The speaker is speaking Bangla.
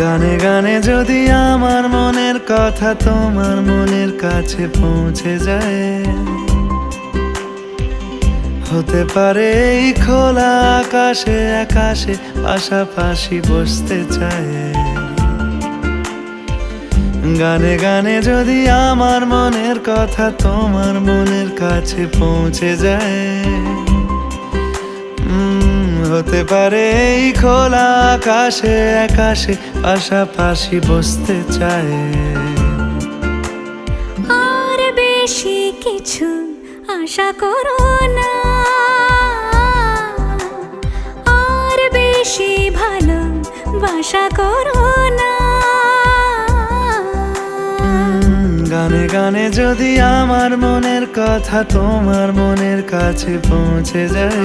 গানে গানে যদি আমার মনের কথা তোমার মনের কাছে পৌঁছে যায়, হতে পারে এই খোলা আকাশে আকাশে পাশাপাশি বসতে চায়। গানে গানে যদি আমার মনের কথা তোমার মনের কাছে পৌঁছে যায়, হতে পারে এই খোলা আকাশে আকাশে পাশাপাশি বসতে চায়। আর বেশি কিছু আশা করো না, আর বেশি ভালোবাসা করো না। গানে গানে যদি আমার মনের কথা তোমার মনের কাছে পৌঁছে যায়,